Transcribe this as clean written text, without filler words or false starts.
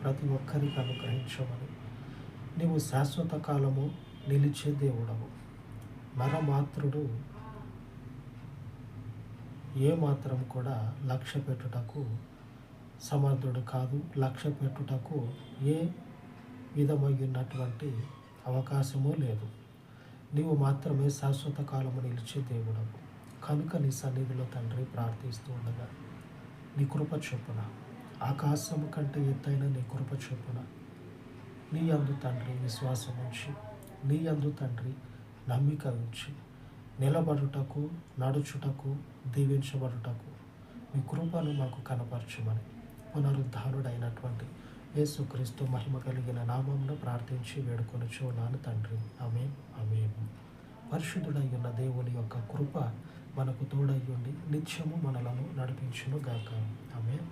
ప్రతి ఒక్కరికి అనుగ్రహించమని. నీవు శాశ్వత కాలము నిలిచే దేవుడవు. నరమాత్రుడు ఏమాత్రం కూడా లక్ష్య పెట్టుటకు సమర్థుడు కాదు. లక్ష్య పెట్టుటకు ఏ విధమైనటువంటి అవకాశము లేదు. నీవు మాత్రమే శాశ్వత కాలము నిలిచే దేవుడవు. కనుక నీ సన్నిధిలో తండ్రి ప్రార్థిస్తూ ఉండగా నీ కృప చొప్పున, ఆకాశము కంటే ఎత్తైన నీ కృప చొప్పున నీ యందు తండ్రి విశ్వాసం ఉంచి, నీ యందు తండ్రి నమ్మిక ఉంచి నిలబడుటకు, నడుచుటకు, దీవించబడుటకు మీ కృపను మాకు కనపరచమని పునరుద్ధానుడైనటువంటి యేసుక్రీస్తు మహిమ కలిగిన నామంలో ప్రార్థించి వేడుకొనుచున్నాను తండ్రి. ఆమేన్, ఆమేన్. పరిశుద్ధుడై ఉన్న దేవుని యొక్క కృప మనకు తోడయ్యుండి నిత్యము మనలను నడిపించును గాక. ఆమేన్.